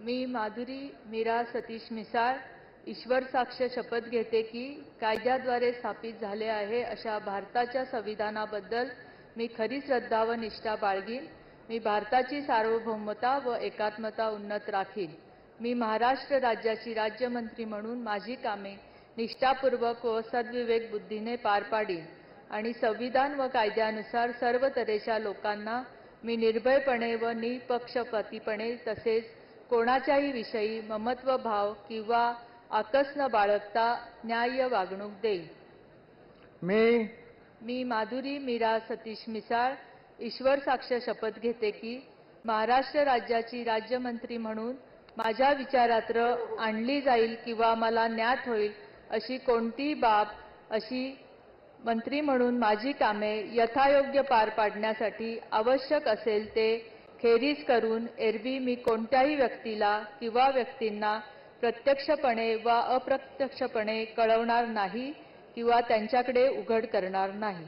मी माधुरी मीरा सतीश मिसाळ ईश्वर साक्ष शपथ घेते की कायद्याद्वारे स्थापित झाले आहे अशा भारताच्या संविधानाबद्दल मी खरी श्रद्धा व निष्ठा बाळगीन। मी भारताची सार्वभौमता व एकात्मता उन्नत राखीन। मी महाराष्ट्र राज्याची राज्यमंत्री म्हणून माझी कामे निष्ठापूर्वक व सद्विवेक बुद्धीने पार पाडीन आणि संविधान व कायद्यानुसार सर्व तऱ्हेच्या लोकांना मी निर्भयपणे व निपक्षपातीपणे तसेच कोणाच्याही विषयी ममत्व भाव किंवा आकस न बाळगता न्याय्य वागणूक देईन। मी माधुरी मीरा सतीश मिसाळ ईश्वर साक्ष शपथ घेते की महाराष्ट्र राज्याची राज्यमंत्री म्हणून माझ्या विचारात आणली जाईल किंवा मला ज्ञात होईल अशी कोणतीही बाब अशी मंत्री म्हणून माझी कामे यथायोग्य पार पाडण्यासाठी आवश्यक असेल ते खेरीज करून एरवी मी कोणत्याही व्यक्तीला किंवा व्यक्तींना प्रत्यक्षपणे वा अप्रत्यक्षपणे कळवणार नाही किंवा त्यांच्याकडे उघड करणार नाही।